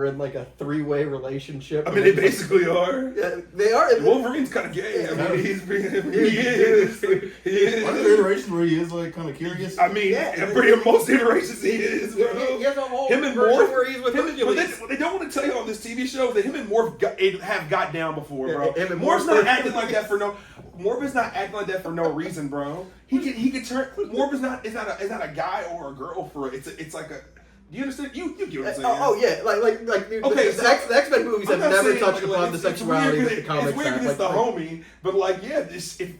are in like a 3-way relationship. I mean, they basically are. Yeah, they are. Wolverine's kind of gay. I mean, he is. He is. Are there iterations where he is like kind of curious? I mean, in pretty most iterations he is, bro. He has a whole him and version Morph, where he's with Hercules. But they don't want to tell you on this TV show that him and Morph have got down before, bro. Him and Morph's Morph- not acting like that for no. Morph is not acting like that for no reason, bro. He could turn. Morph is not a guy or a girl for it. It's like a. Do you understand? You get what I'm saying? Oh yeah, like Okay, the X-Men movies have never touched upon the sexuality that the comics It's weird have. because it's the homie, but like, yeah, if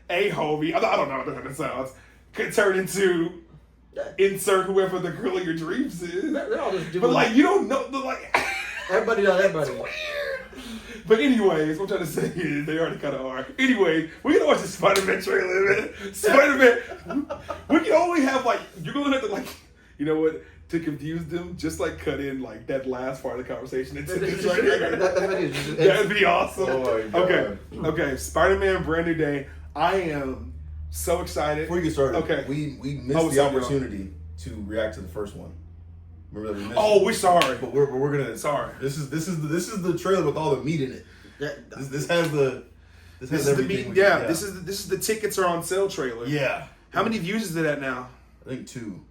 a homie, I don't know how that sounds, could turn into insert whoever the girl of your dreams is. They're all just doing. But like, you don't know, like everybody knows everybody. It's weird. But anyways, what I'm trying to say is they already kind of are. Anyway, we gotta watch the Spider-Man trailer, man. Spider-Man. We can only have like, you're gonna have to like, you know what? To confuse them, just like cut in like that last part of the conversation into this right here. That'd be awesome. Oh okay. Spider-Man, brand new day. I am so excited. Before you get started, okay, we missed the opportunity to react to the first one. Remember that we missed. Oh, we're sorry, but we're gonna. Sorry. This is the trailer with all the meat in it. Yeah. This has the. This has everything. Yeah. This is the tickets are on sale trailer. Yeah. How many views is it at now? I think 2.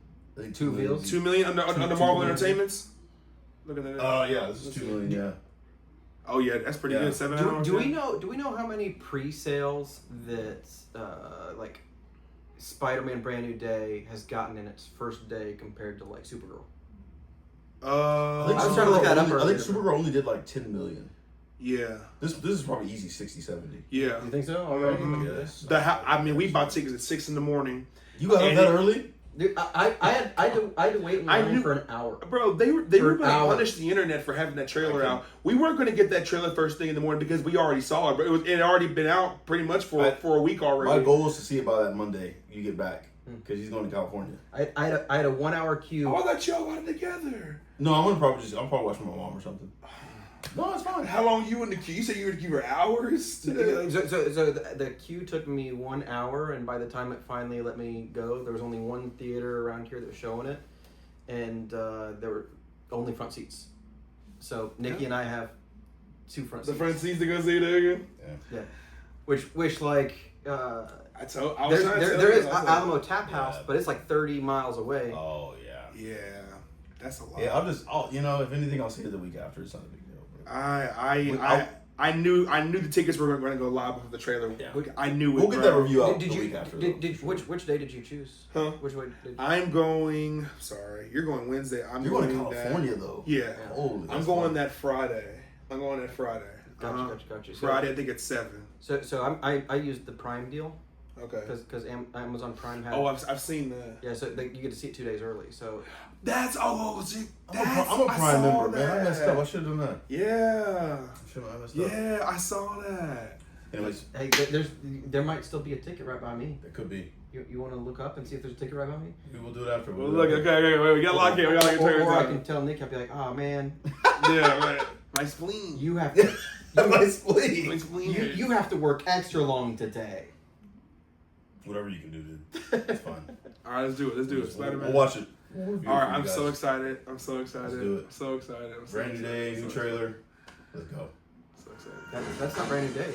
2 views. 2 million under Marvel Entertainments. Look at that. Oh yeah, this is 2 million. Yeah. Oh yeah, that's pretty good. 7 hours. Do we know how many pre-sales that like Spider-Man Brand New Day has gotten in its first day compared to like Supergirl? I think I was trying to look that up I earlier. think Supergirl only did like 10 million. Yeah. This is probably easy 60, 70. Yeah. You think so? Already? Yes. I mean, we bought tickets at 6 a.m. You got up that early? Dude, I had to wait in line for an hour. Bro, they were going to hour. punish the internet for having that trailer out. We weren't going to get that trailer first thing in the morning because we already saw it. But it had already been out pretty much for a week already. My goal is to see it by that Monday. You get back because he's going to California. I had a 1 hour queue. Oh, I thought y'all got it together. No, I'm probably watching my mom or something. No, it's fine. How long you in the queue? You said you were in the queue for hours? So the queue took me 1 hour, and by the time it finally let me go, there was only one theater around here that was showing it, and there were only front seats. So Nikki and I have 2 front seats. The front seats to go see it again? Yeah. Which like there is Alamo Tap House, but it's like 30 miles away. Oh yeah. Yeah, that's a lot. Yeah, if anything, I'll see it the week after. It's not a big deal. I knew the tickets were going to go live before the trailer. Yeah. I knew it. We'll get that review out the week after. Which day did you choose? Huh? Which way did you I'm going. Sorry, you're going Wednesday. You're going to California though. Yeah. Holy. I'm going that Friday. Gotcha. Friday, I think it's 7. So I used the Prime deal. Okay. Because Amazon Prime had. Oh, I've seen that. Yeah, so you get to see it 2 days early. So That's see. I'm a Prime member, man. I messed up. I should have done that. Yeah. I messed up. Yeah, I saw that. Anyways, hey, there might still be a ticket right by me. it could be. You want to look up and see if there's a ticket right by me? We will do it after. Well, look, okay, wait, we got locked in. Or I can tell Nick, I'll be like, oh man. Yeah, right. My spleen. You have to. My spleen. My spleen. You have to work extra long today. Whatever you can do, dude. It's fine. All right, let's do it. Spider-Man. We'll watch it. All right, I'm so excited. Let's do it. Brand new day, new trailer. Let's go. So excited. That's not Brand New Day.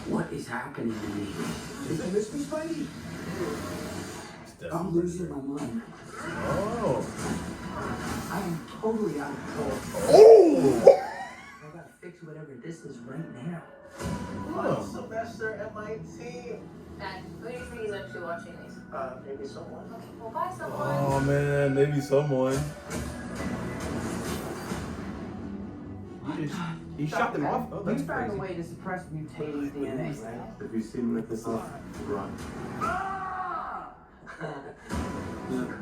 What is happening to me? Did I miss me, Spidey? I'm losing my mind. Oh. I am totally out of control. Oh! I gotta fix whatever this is right now. Oh. Sylvester MIT. Dad, who do you think is actually watching these? Maybe someone. Okay, well, bye, someone. Oh man, maybe someone. He shot them off? Oh, that's You found a crazy. way to suppress mutating DNA, right? Have you seen Mythos? Run.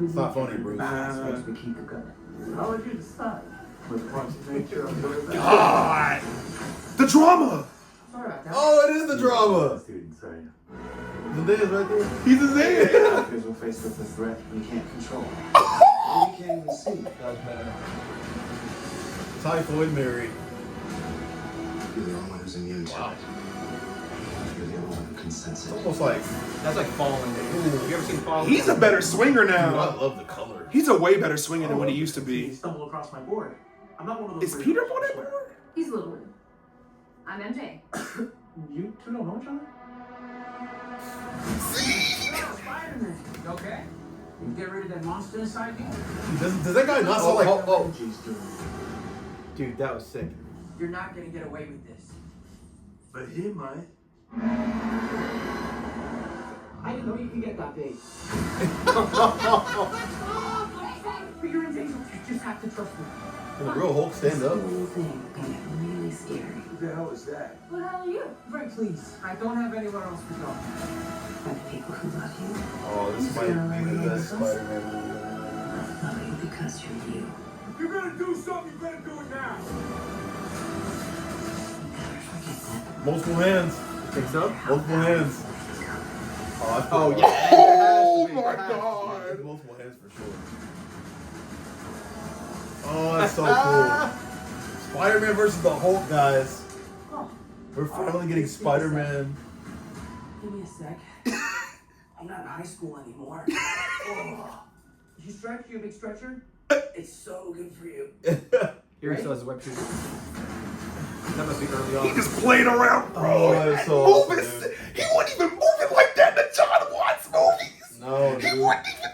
It's not funny, Bruce. Supposed to keep it going. How would you decide? With quantum nature of the God! The drama! Sorry about that. Oh, it is the drama. students, sorry. Zendaya's right there. He's a Zaya! Because we're faced with a threat we can't control. We can't even see. Typhoid Mary. You're the only one who's immune to it. You're the only one who can sense It's it. almost like. That's like Fallen. Have you ever seen Fallen? He's a better swinger Dude, I now. love the color. He's a way better swinger than what he used to be. Stumble across my board. I'm not one of those. Is Peter on that board? He's Little. I'm MJ. You two don't know each other? Spider-Man. You okay? You get rid of that monster inside you? Does that guy not sound like? Dude, that was sick. You're not gonna get away with this. But he might. I didn't know you could get that big. But you're invisible. You just have to trust me. Can the real Hulk stand up? Whole thing gonna get really scary. Who the hell is that? Who the hell are you? Right, please. I don't have anywhere else to go. For the people who love you. Oh, this might be the best Spider-Man movie. Love you because you're you. If you're gonna do something, you better do it now. Never forget that. Multiple hands. Think so? Multiple hands. Oh, Oh yeah. yeah. Oh my There's god! multiple hands for sure. Oh, that's so cool. Spider-Man versus the Hulk, guys. Oh, We're finally getting Spider-Man. give me a sec. I'm not in high school anymore. Oh. You stretch? You a big stretcher? It's so good for you. Here he says web shooter. That must be early on. He just played around, bro. Oh, that's And so moving, awesome, dude. he wasn't even moving like that in the John Watts movies. No, He dude. wasn't even.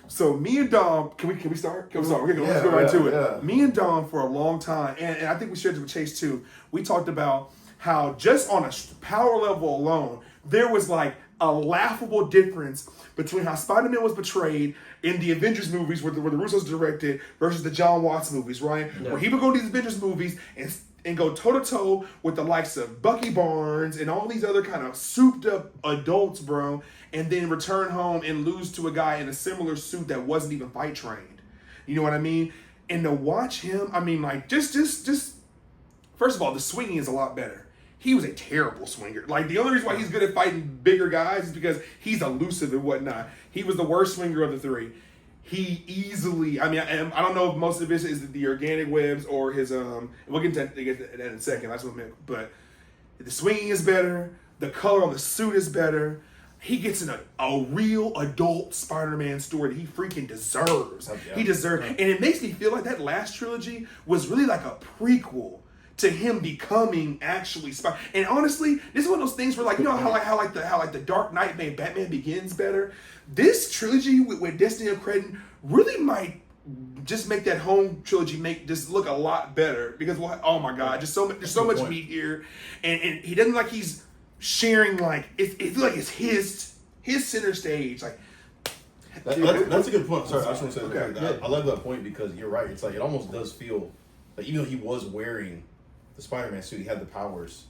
So me and Dom, can we start? Can we start? Okay, let's go right Yeah, to it. yeah. Me and Dom for a long time, and I think we shared this with Chase too. We talked about how just on a power level alone, there was like a laughable difference between how Spider-Man was portrayed in the Avengers movies, where the Russos directed, versus the John Watts movies, right? Yeah. Where he would go to these Avengers movies and go toe-to-toe with the likes of Bucky Barnes and all these other kind of souped-up adults, bro, and then return home and lose to a guy in a similar suit that wasn't even fight-trained. You know what I mean? And to watch him, I mean, like, just first of all, the swinging is a lot better. He was a terrible swinger. Like, the only reason why he's good at fighting bigger guys is because he's elusive and whatnot. He was the worst swinger of the three. He easily, I mean, I don't know if most of this is the organic webs or his, we'll get to that in a second, that's what I meant, but the swinging is better, the color on the suit is better, he gets in a real adult Spider-Man story that he freaking deserves. Yeah. He deserves, and it makes me feel like that last trilogy was really like a prequel to him becoming actually Spider. And honestly, this is one of those things where, like, you know how the Dark Knight made Batman Begins better. This trilogy with Destiny of Credon really might just make that home trilogy just look a lot better, because oh my god, there's so much meat here, and he doesn't like he's sharing, like it feels like it's his center stage, like. That's a good point. Sorry, I just want to say Okay, that. I love that point because you're right. It's like it almost does feel like, even though he was wearing the Spider-Man suit, he had the powers.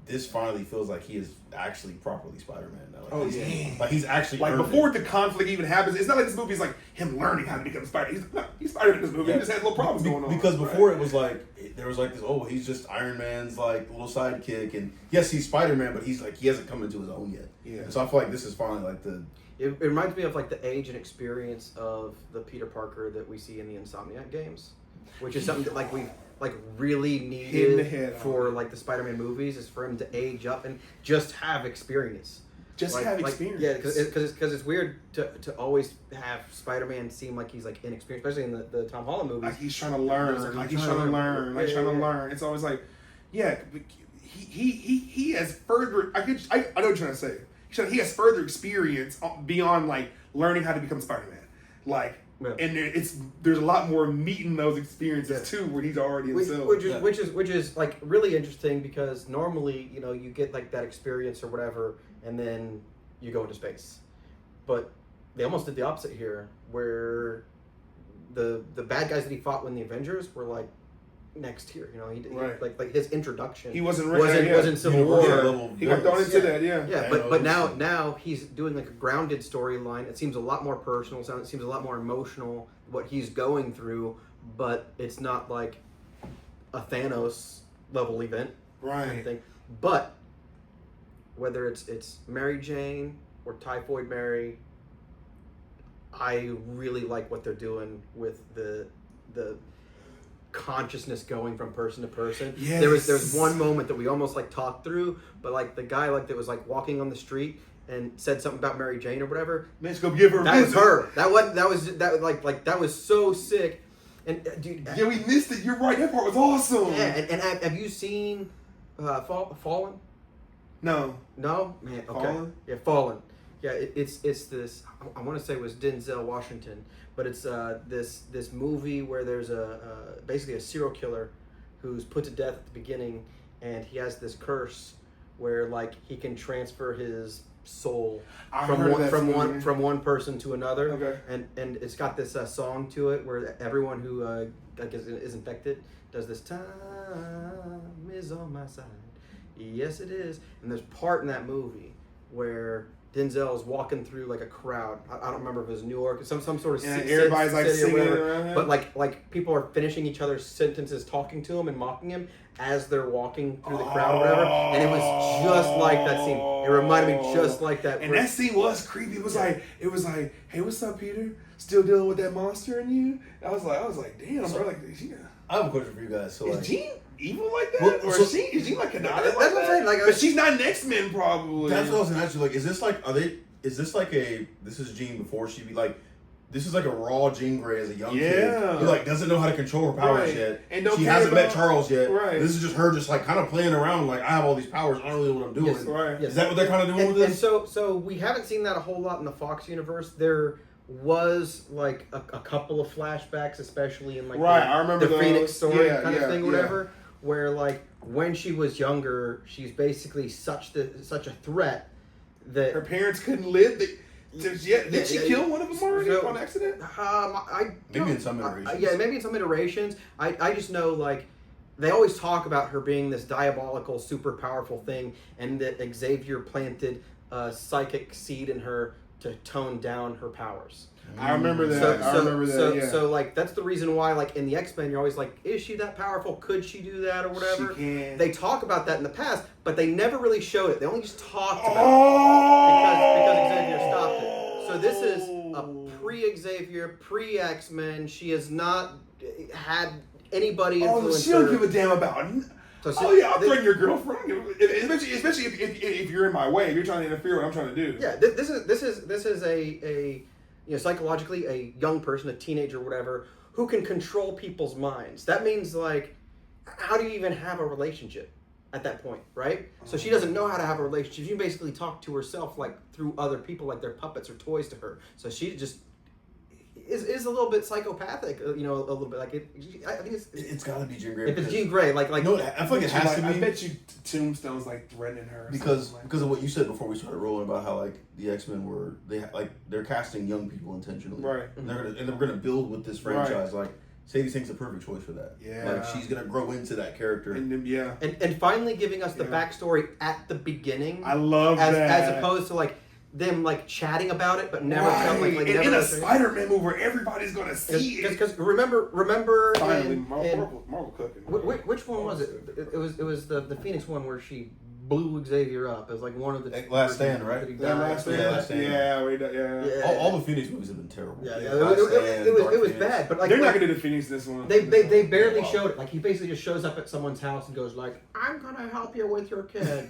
This finally feels like he is actually properly Spider-Man now. Like, Oh, yeah. Like he's actually Like, earned before it. the conflict even happens, it's not like this movie is like him learning how to become Spider-Man. He's Spider-Man in this movie. Yeah. He just had little problems going on. Because before it was like there was like this. Oh, he's just Iron Man's like little sidekick, and yes, he's Spider-Man, but he's like he hasn't come into his own yet. Yeah. So I feel like this is finally like the. It reminds me of like the age and experience of the Peter Parker that we see in the Insomniac games, which is something that like we like really Hit in the needed head for on it. like the Spider-Man movies, is for him to age up and just have experience. Just have experience. Yeah, because it's weird to always have Spider-Man seem like he's like inexperienced, especially in the Tom Holland movies. Like he's trying to learn. Like he's trying to learn. Like trying to learn. It's always like, yeah, he has further. I know what you're trying to say. He has further experience beyond like learning how to become Spider-Man. Like, Yeah. and there's a lot more meat in those experiences too, where he's already himself. Which is like really interesting, because normally, you know, you get like that experience or whatever, and then you go into space. But they almost did the opposite here, where the bad guys that he fought when the Avengers were like next here. You know, he like his introduction. He wasn't ready. wasn't Civil War. level He got thrown into that. Yeah. Yeah, but now he's doing like a grounded storyline. It seems a lot more personal. It seems a lot more emotional what he's going through, but it's not like a Thanos level event or Right. anything. But whether it's Mary Jane or Typhoid Mary, I really like what they're doing with the consciousness going from person to person. Yes. There's one moment that we almost like talked through, but like the guy like that was like walking on the street and said something about Mary Jane or whatever. Let's go give her a That was visit. her. That was so sick, And dude, Yeah, we missed it. You're right. That part was awesome. yeah, and have you seen Fallen? No. No, man. Okay. Fallen? Yeah, Fallen. Yeah, it's this. I want to say it was Denzel Washington, but it's this movie where there's basically a serial killer who's put to death at the beginning, and he has this curse where like he can transfer his soul from one person to another. Okay. And it's got this song to it where everyone who I guess is infected does this "Time is on my side." Yes, it is. And there's part in that movie where Denzel is walking through like a crowd. I don't remember if it was New York, some sort of everybody's like city or singing whatever. around him. But like people are finishing each other's sentences, talking to him and mocking him as they're walking through the crowd or whatever. And it was just like that scene. It reminded me just like that. And that scene was creepy. It was like, hey, what's up, Peter? Still dealing with that monster in you? I was like, damn, bro. Like, I have a question for you guys. So, is Jean evil like that? Well, or so- is Jean like an That's what I'm saying. Like, but she's not an X-Men, probably. that's what I was gonna ask you. Like, is this like, is this like this is Jean before she be like, this is like a raw Jean Grey as a young kid who like doesn't know how to control her powers yet. And don't she care hasn't met about- Charles yet. Right. This is just her just like kind of playing around like I have all these powers. I don't really know what I'm doing. Yes, right. Yes. Is that what they're kind of doing And, with and this? so we haven't seen that a whole lot in the Fox universe. There was like a couple of flashbacks, especially in like I remember the those. Phoenix story Yeah, kind of thing, yeah. whatever. Where like when she was younger, she's basically such a threat that Her parents couldn't live. Did she kill one of them already on accident? Maybe in some iterations. Yeah, maybe in some iterations. I just know like they always talk about her being this diabolical, super powerful thing, and that Xavier planted a psychic seed in her to tone down her powers. I remember that. I remember that. So like that's the reason why like in the X-Men you're always like, is she that powerful? Could she do that or whatever? She can. They talk about that in the past, but they never really showed it. They only just talked about it because Xavier stopped it. So this is a pre-Xavier, pre-X-Men. She has not had anybody influence she don't her. give a damn about. I'll threaten your girlfriend, especially if you're in my way. If you're trying to interfere with what I'm trying to do. Yeah, this is a psychologically a young person, a teenager, whatever, who can control people's minds. That means like, how do you even have a relationship at that point, right? So she doesn't know how to have a relationship. She can basically talk to herself like through other people, like they're puppets or toys to her. So she just is a little bit psychopathic, a little bit like it. I think It's got to be Jean Grey. if it's Jean Grey, like no, I feel like it has to be. I bet you Tombstone's like threatening her because of what you said before we started rolling about how like the X-Men they're casting young people intentionally, right? And they're gonna build with this franchise. Like Sadie Sink's a perfect choice for that. Yeah, like she's gonna grow into that character. And finally giving us the backstory at the beginning. I love that as opposed to like them like chatting about it, but never tell like in a Spider-Man movie where everybody's gonna see it. Because remember finally Marvel cooking. Which one was it? It was the Phoenix one where she blew Xavier up. It was like one of the Last Stand, right? Last Stand. Yeah. All the Phoenix movies have been terrible. Yeah. It was bad, but like they're not gonna do the Phoenix this one. They barely showed it. Like he basically just shows up at someone's house and goes like, "I'm gonna help you with your kid."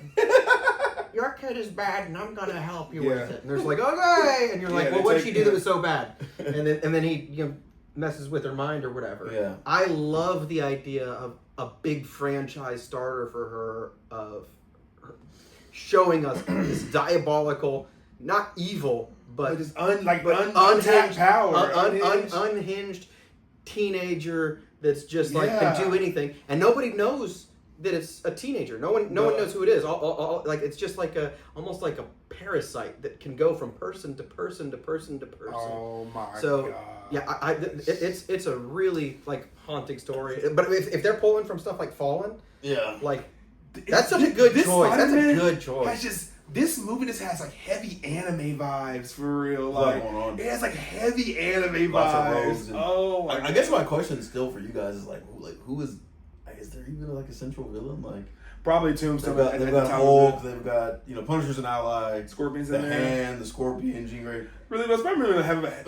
Your kid is bad, and I'm gonna help you with it. And there's like, okay, and you're like, well, what did she do that was so bad? And then he messes with her mind or whatever. Yeah. I love the idea of a big franchise starter for her of her showing us this diabolical, not evil, but just unhinged power, unhinged teenager that's just like can do anything, and nobody knows that it's a teenager. No one knows who it is. Like it's just like almost like a parasite that can go from person to person to person to person. Oh my god! So yeah, it's a really like haunting story. But if they're pulling from stuff like Fallen, like that's such a good choice. That's a good choice. This movie just has like heavy anime vibes for real. Like it has like heavy anime vibes. Oh, I guess my question still for you guys is like who is there even like a central villain? Like probably Tombstone. They've got Hulk. They've got Punisher's an ally. Scorpion's the in there. Hand, the Scorpion, Jean Grey. Really, there's a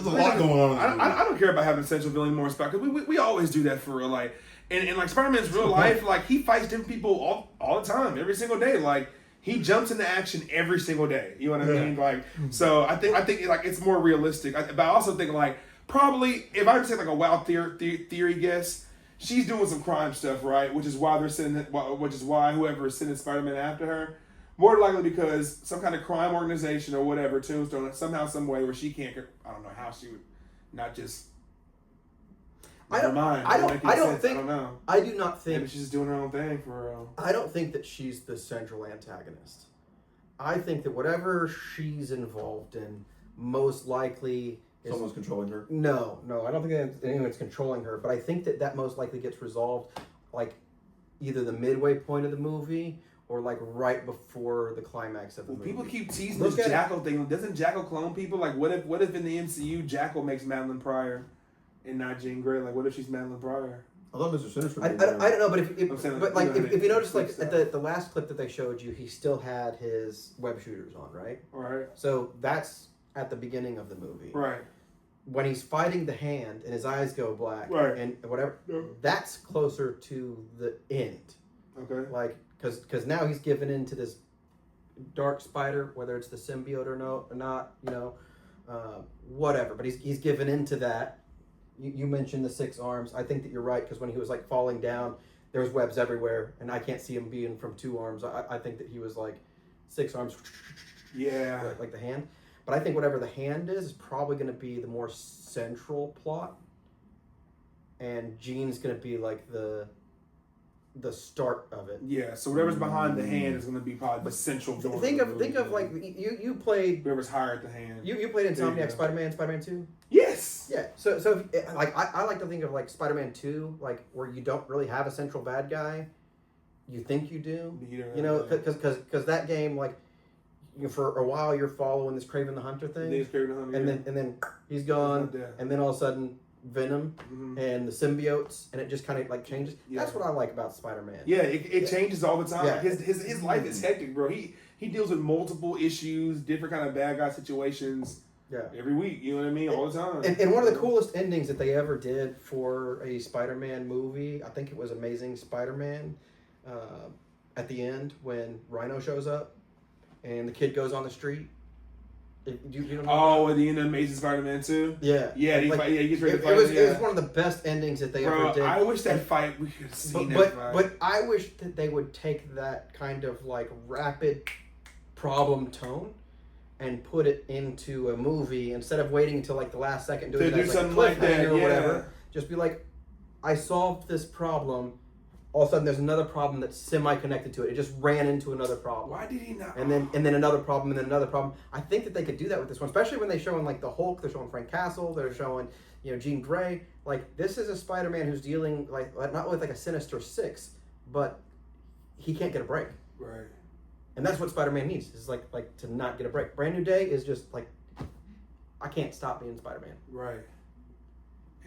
lot going on. I don't care about having a central villain more because we always do that for real. Like and like Spider-Man's real life, like he fights different people all the time, every single day. Like he jumps into action every single day. You know what I mean? Like so, I think like it's more realistic. But I also think like Probably, if I were to say like a wild theory guess, she's doing some crime stuff, right? Which is why whoever is sending Spider-Man after her, more likely because some kind of crime organization or whatever, Tombstone, somehow, some way where she can't. I don't know how she would not just. I don't know. I do not think. Maybe she's just doing her own thing for real. I don't think that she's the central antagonist. I think that whatever she's involved in, most likely. Someone's controlling her? No, I don't think anyone's controlling her, but I think that most likely gets resolved like either the midway point of the movie or like right before the climax of the movie. People keep teasing this Jackal thing. Doesn't Jackal clone people? Like, what if in the MCU Jackal makes Madeline Pryor and not Jean Grey? Like, what if she's Madeline Pryor? I thought Mr. Sinister. I don't know, but if you notice, like at the last clip that they showed you, he still had his web shooters on, right? Right. So that's at the beginning of the movie. Right. When he's fighting the Hand and his eyes go black, right, and whatever, that's closer to the end. Okay. Like, because now he's given into this dark spider, whether it's the symbiote or not, whatever. But he's given into that. You mentioned the 6 arms. I think that you're right, because when he was like falling down, there was webs everywhere, and I can't see him being from 2 arms. I think that he was like 6 arms. Yeah. Like the Hand. But I think whatever the Hand is probably going to be the more central plot, and Jean's going to be like the start of it. Yeah. So whatever's behind the Hand is going to be probably the central. Think of like you played. Whoever's hired the Hand. You played Insomniac Spider-Man 2. Yes. Yeah. So like I like to think of like Spider-Man 2, like where you don't really have a central bad guy. You think you do. Because that game like. For a while, you're following this Kraven the Hunter thing, and then he's gone, and then all of a sudden Venom and the symbiotes, and it just kind of like changes. Yeah. That's what I like about Spider-Man. Yeah, it changes all the time. Yeah. His life is hectic, bro. He deals with multiple issues, different kind of bad guy situations. Yeah, every week, you know what I mean, all the time. And one of the coolest endings that they ever did for a Spider-Man movie, I think it was Amazing Spider-Man, at the end when Rhino shows up. And the kid goes on the street. You know at the end of Amazing Spider-Man 2? Yeah. Yeah, he gets ready to fight. It was one of the best endings that they ever did. I wish that fight, we could have seen that fight. But I wish that they would take that kind of like rapid problem tone and put it into a movie instead of waiting until like the last second doing it as like a cliffhanger or whatever. Just be like, I solved this problem. All of a sudden, there's another problem that's semi-connected to it. It just ran into another problem. Why did he not? And then another problem, and then another problem. I think that they could do that with this one, especially when they're showing like the Hulk. They're showing Frank Castle. They're showing Jean Grey. Like this is a Spider-Man who's dealing like not with like a Sinister Six, but he can't get a break. Right. And that's what Spider-Man needs. Is like to not get a break. Brand New Day is just like I can't stop being Spider-Man. Right.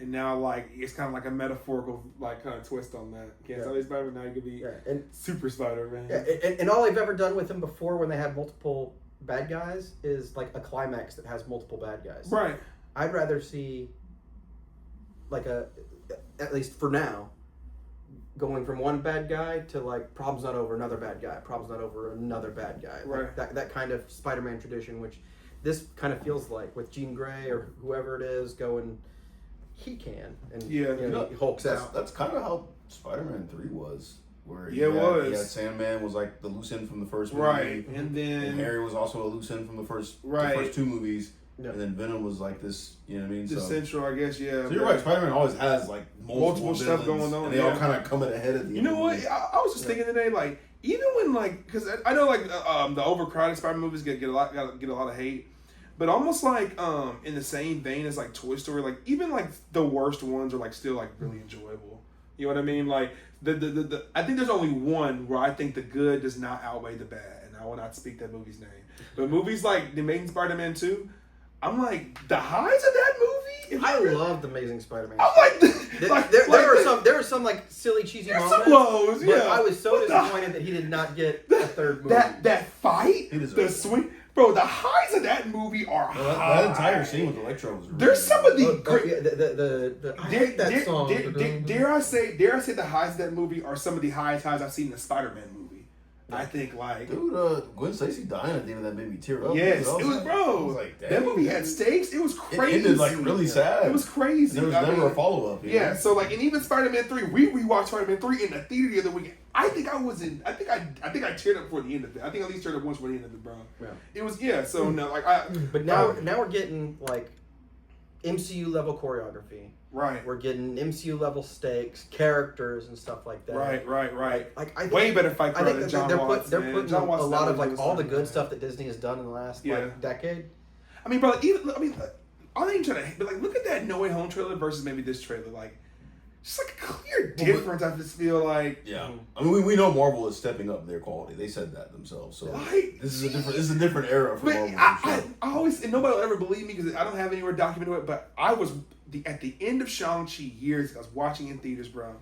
And now, like, it's kind of like a metaphorical, like, kind of twist on that. Can't tell Spider-Man, now you could be Super Spider-Man. Yeah, and all they've ever done with him before when they had multiple bad guys is, like, a climax that has multiple bad guys. Right. I'd rather see, like, at least for now, going from one bad guy to, like, problems not over another bad guy, problems not over another bad guy. Right. Like, that kind of Spider-Man tradition, which this kind of feels like with Jean Grey or whoever it is going... He can, and he hulks out. That's kind of how Spider-Man 3 was, where he had Sandman was like the loose end from the first movie, right, and Harry was also a loose end from the first 2 movies, and then Venom was like this, you know what I mean? The central, I guess, yeah. So you're right, Spider-Man always has like multiple stuff going on, and they all kind of come at the head of the. You know what? I was just thinking today, like even when like because I know like the overcrowded Spider-Man movies get a lot of hate. But almost like in the same vein as like Toy Story, like even like the worst ones are like still like really enjoyable. You know what I mean? Like the I think there's only one where I think the good does not outweigh the bad, and I will not speak that movie's name. But movies like The Amazing Spider-Man 2, I'm like the highs of that movie. I love The Amazing Spider-Man. I'm like there are some like silly cheesy moments. Some lows, but I was so disappointed that he did not get a third movie. That fight, the swing. Bro, the highs of that movie are high. That entire scene with Electro was really There's some of the great. I hate that song. Dare I say the highs of that movie are some of the highest highs I've seen in a Spider-Man movie. I think like dude, Gwen Stacy dying at the end of that made me tear up. yes, Dude, it was bro. I was like, that dang. movie had stakes. It was crazy. It ended like really sad. It was crazy. There was I never mean, a follow up. Yeah, so like, and even Spider-Man 3, we rewatched Spider-Man 3 in the theater the other week. I think I teared up for the end of it. I think I at least teared up once for the end of it, bro. Yeah. It was so no, like But now we're getting like MCU level choreography. right, We're getting MCU level stakes, characters, and stuff like that. right. Like I think, Way better fight I think than that John they're Watts. they're man. putting John a Watts lot of never like did all the Spider-Man. good stuff that Disney has done in the last like decade. I mean, bro, are they even trying to? But like, look at that No Way Home trailer versus maybe this trailer. Like, just like a clear difference. I just feel like Yeah, I mean, we know Marvel is stepping up their quality. They said that themselves. So Like, this is a different era for But Marvel. I always, and nobody will ever believe me because I don't have anywhere documented it, but I was at the end of Shang-Chi years ago, I was watching in theaters, bro,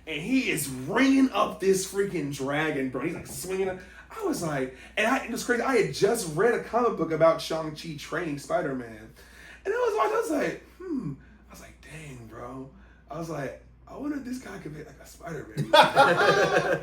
and he is ringing up this freaking dragon, bro. He's like swinging it. I was like, it was crazy. I had just read a comic book about Shang-Chi training Spider-Man, and I was like, I was like, dang, bro. I was like, I wonder if this guy could make like a Spider-Man.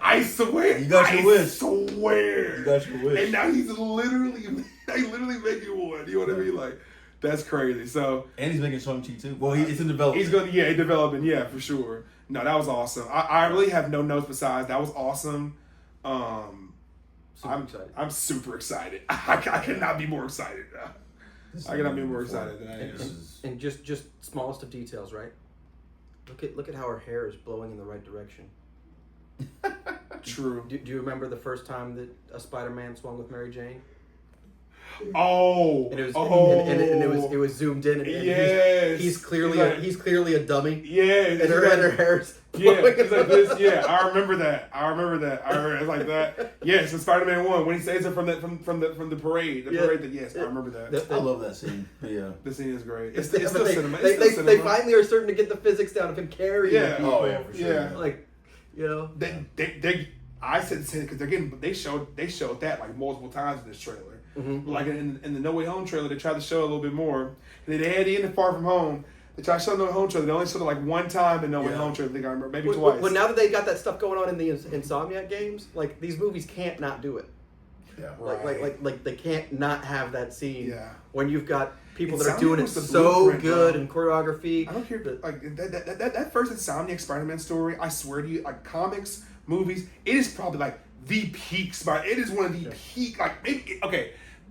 I swear. You got your wish. I swear. You got your wish. And now he's literally making one. You know what I mean? Like, that's crazy. So And he's making Shang-Chi too. Well, it's in development. he's gonna, developing, for sure. No, that was awesome. I really have no notes besides that was awesome. Super excited. I'm super excited. I cannot be more excited. I cannot be more excited than I am. And just smallest of details, right? Look at how her hair is blowing in the right direction. True. Do you remember the first time that a Spider-Man swung with Mary Jane? Oh, And it was oh, it was zoomed in, and yes. he's clearly He's like- he's clearly a dummy, yeah, and her hair's yeah, blowing it's in like the- this. Yeah, I remember that. I remember it's like that. Yes, in Spider-Man 1 when he saves her from the parade. The Yeah. parade. Yes, I remember that. I love that scene. Yeah. The scene is great. It's But still they, cinema. they, It's they, still they cinema. finally are starting to get the physics down of him carrying Yeah. people. Oh yeah, for sure. Yeah. Like, you know, They I said the same because they showed that like multiple times in this trailer. Like in the No Way Home trailer, they tried to show it a little bit more. And they had it in the Far From Home. They tried to show No Way Home trailer. They only showed it like one time in No Way Home trailer. I think I remember maybe twice. Well, now that they got that stuff going on in the Insomniac games, like these movies can't not do it. Yeah. Like they can't not have that scene. Yeah. When you've got people that are Insomniac doing it was the so blueprint, good bro. and choreography. I don't care. Like that first Insomniac Spider-Man story, I swear to you, like comics, movies, it is probably like the peak Spider. It is one of the peak. Like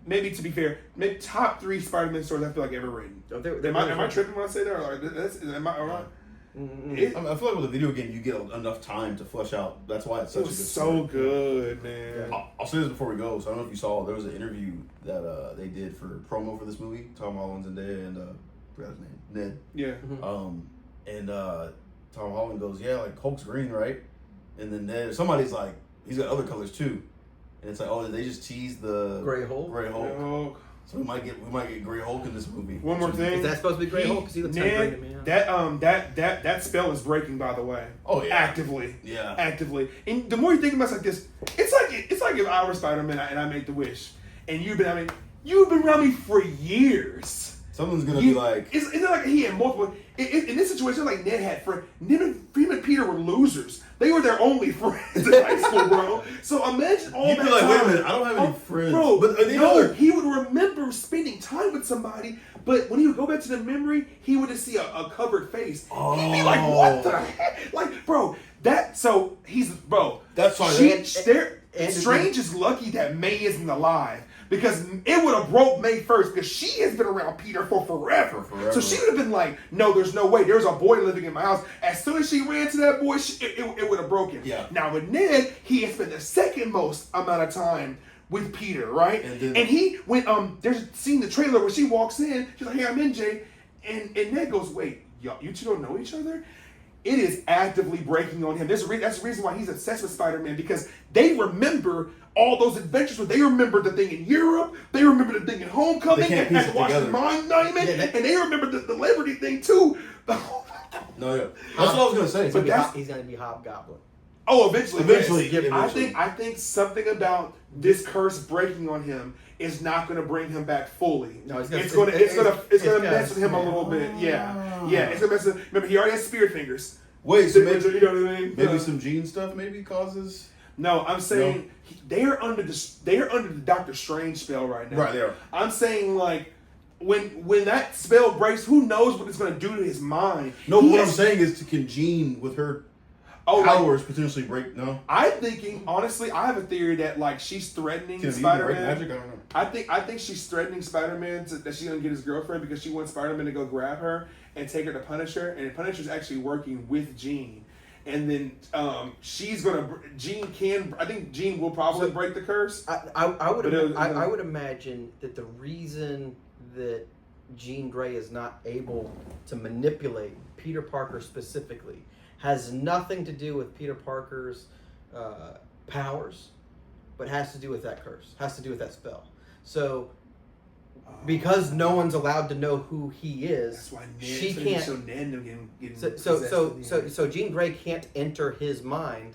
maybe to be fair, maybe top 3 Spider-Man stories I feel like ever written. Am I tripping when I say that? Or like, am I right? I feel like with a video game, you get enough time to flesh out. That's why it's such It a good was story. so good, man. I'll say this before we go. So I don't know if you saw. There was an interview that they did for promo for this movie. Tom Holland and I forgot his name, Ned. Yeah. And Tom Holland goes, "Yeah, like Hulk's green, right?" And then Ned, somebody's like, "He's got other colors too." And it's like, "Oh, did they just tease the Gray Hulk? Gray Hulk. Hulk. So we might get Gray Hulk in this movie." One more thing. Is that supposed to be Gray Hulk? Because he looks kind of green to me. Yeah. That spell is breaking, by the way. Oh, yeah. Actively. Yeah. Actively. And the more you think about it like this, it's like if I were Spider-Man and I made the wish, and you've been around me for years. Something's gonna be like. It's not like he had multiple. In this situation, like Ned had friends. Ned and Peter were losers. They were their only friends in high school, bro. So imagine all You'd that be like, time. wait a minute, I don't have any friends. Bro, But they no, know. he would remember spending time with somebody, but when he would go back to the memory, he would just see a covered face. He'd be like, what the heck? Like, bro, that's why. Strange is lucky that May isn't alive. Because it would have broke May first because she has been around Peter for forever. So she would have been like, no, there's no way. There's a boy living in my house. As soon as she ran to that boy, it would have broken. Yeah. Now with Ned, he has spent the second most amount of time with Peter, right? And he went, there's a scene in the trailer where she walks in, she's like, hey, I'm MJ. And Ned goes, wait, you two don't know each other? It is actively breaking on him. That's the reason why he's obsessed with Spider-Man, because they remember all those adventures. They remember the thing in Europe. They remember the thing in Homecoming and at the Washington Monument. And they remember the Liberty thing too. No, yeah. That's what I was gonna say. But he's gonna be Hobgoblin. Oh, eventually. Eventually. I think something about this curse breaking on him is not going to bring him back fully. No, it's going to mess with him a little bit. Yeah, it's going to mess with. Remember, he already has spirit fingers. Wait, so maybe you know what I mean? Maybe some gene stuff maybe causes. No, I'm saying they are under the Doctor Strange spell right now. Right, they are. I'm saying like when that spell breaks, who knows what it's going to do to his mind? No, what I'm saying is, can Jean with her powers potentially break? No, I'm thinking honestly. I have a theory that like she's threatening Spider-Man. Magic? I don't know. I think she's threatening Spider-Man that she's gonna get his girlfriend because she wants Spider-Man to go grab her and take her to Punisher, and Punisher's actually working with Jean. And then she's gonna. I think Jean will probably break the curse. I would imagine that the reason that Jean Grey is not able to manipulate Peter Parker specifically has nothing to do with Peter Parker's powers, but has to do with that curse. Has to do with that spell. So. Because no one's allowed to know who he is, that's why she can't. So Jean Grey can't enter his mind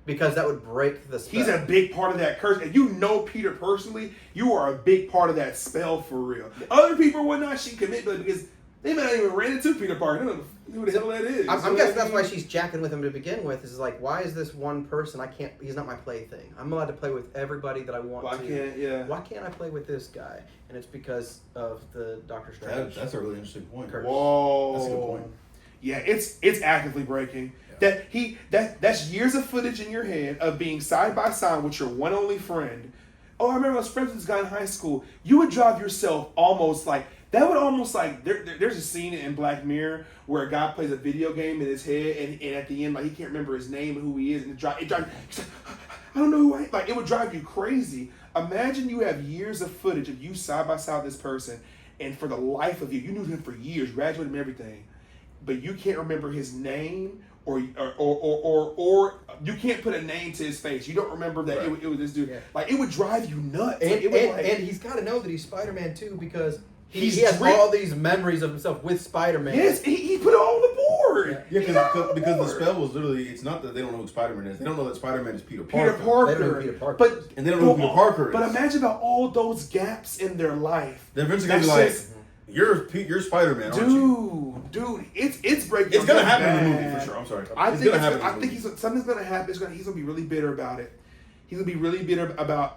because that would break the spell. He's a big part of that curse, and you know Peter personally. You are a big part of that spell for real. Other people would not. She commit because they might not even ran into Peter Parker. They don't know who the hell that is. I'm guessing that's why she's jacking with him to begin with. Is like, why is this one person? He's not my plaything. I'm allowed to play with everybody that I want to. Why can't I play with this guy? And it's because of the Doctor Strange. That's a really interesting point. Whoa, that's a good point. Yeah, it's actively breaking. Yeah. That's years of footage in your head of being side by side with your one only friend. Oh, I remember I was friends with this guy in high school. You would drive yourself almost like. That would almost like there's a scene in Black Mirror where a guy plays a video game in his head and at the end like he can't remember his name and who he is and it drives he's like, I don't know who I am. Like it would drive you crazy. Imagine you have years of footage of you side by side with this person and for the life of you knew him for years, graduated him everything, but you can't remember his name or you can't put a name to his face. You don't remember that it was this dude. Yeah. Like it would drive you nuts. And he's got to know that he's Spider-Man too because. He has all these memories of himself with Spider-Man. Yes, he put it all on the board. Yeah, because the spell was literally, it's not that they don't know who Spider-Man is. They don't know that Spider-Man is Peter Parker. They don't know Peter Parker. And they don't know who Peter Parker is. But imagine about all those gaps in their life. They're eventually going to be like, you're Spider-Man, aren't you? Dude, it's breaking. It's going to happen in the movie for sure. I'm sorry. I think something's going to happen. He's going to be really bitter about it. He's gonna be really bitter about.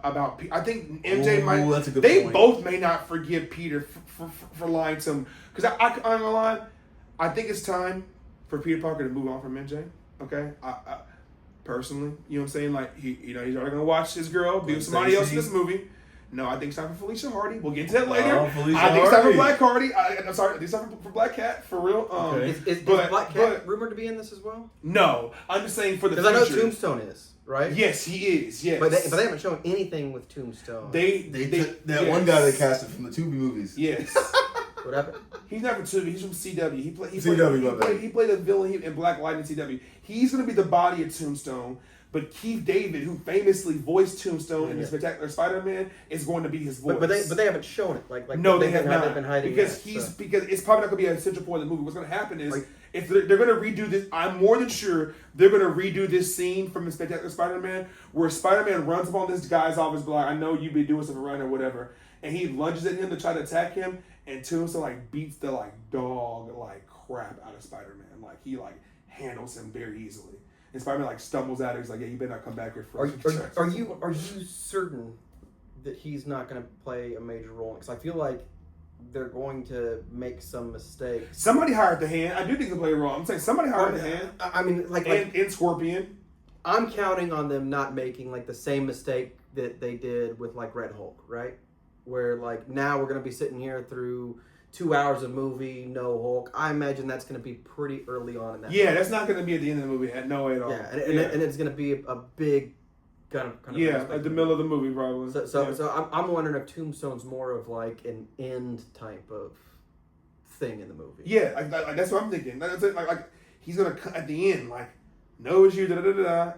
I think MJ might. That's a good point. Both may not forgive Peter for lying to him. Because I'm gonna lie. I think it's time for Peter Parker to move on from MJ. Okay, I personally, you know what I'm saying? Like he's already gonna watch his girl be with somebody else in this movie. No, I think it's time for Felicia Hardy. We'll get into that later. I think it's time for Black Hardy. I'm sorry, I think it's time for Black Cat, for real. Okay. Is Black Cat rumored to be in this as well? No, I'm just saying for the future. Because I know Tombstone is. Right? Yes, he is. Yes, but they haven't shown anything with Tombstone. They took that one guy they casted from the Tubi movies. Yes. What happened? He's not from Tubi. He's from CW. He played a villain in Black Light in CW. He's going to be the body of Tombstone. But Keith David, who famously voiced Tombstone in the Spectacular Spider-Man, is going to be his voice. But they haven't shown it. No, they have not. They've been hiding because it's probably not going to be an essential part of the movie. What's going to happen is if they're going to redo this, I'm more than sure they're going to redo this scene from the Spectacular Spider-Man where Spider-Man runs up on this guy's office, like, I know you've been doing something around or whatever, and he lunges at him to try to attack him, and Tombstone beats the dog crap out of Spider-Man. He handles him very easily. And Spider-Man stumbles out. He's like, "Yeah, you better not come back here for." Are you certain that he's not going to play a major role? Because I feel like they're going to make some mistakes. Somebody hired the Hand. I do think they play a role. I'm saying somebody hired the Hand. I mean, in Scorpion. I'm counting on them not making the same mistake that they did with Red Hulk, right? Where now we're going to be sitting here through 2 hours of movie, no Hulk. I imagine that's going to be pretty early on in that. Yeah, movie. That's not going to be at the end of the movie. No way at all. Yeah, and it's going to be a big kind of at the middle of the movie probably. So I'm wondering if Tombstone's more of an end type of thing in the movie. Yeah, that's what I'm thinking. That's it. He's going to at the end know it's you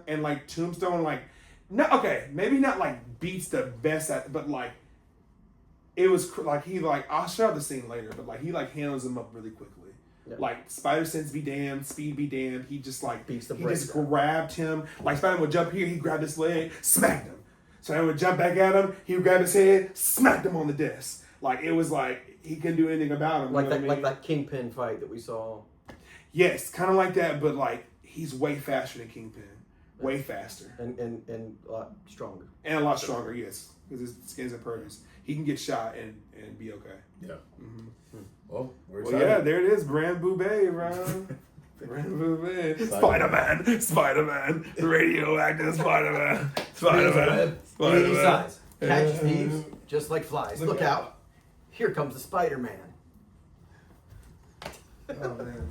and Tombstone maybe not beats the best at but it was I'll show the scene later, but he handles him up really quickly. Yeah. Spider sense be damned, speed be damned. He just beats the he just grabbed him. Spider would jump here, he grabbed his leg, smacked him. Spider would jump back at him, he would grab his head, smacked him on the desk. It was he couldn't do anything about him. Like that Kingpin fight that we saw. Yes, kind of like that, but he's way faster than Kingpin. way faster. And a lot stronger. And a lot stronger, yes. Because his skin's impervious. He can get shot and be okay. Yeah. Mm-hmm. Well, we're Well, excited. yeah, there it is. Brand Boubet, bro. Brand Boubet. Spider-Man. Spider-Man. Radioactive Spider-Man. Spider-Man. Any size. Catch Uh, thieves just like flies. Look out. Here comes the Spider-Man. Oh, man.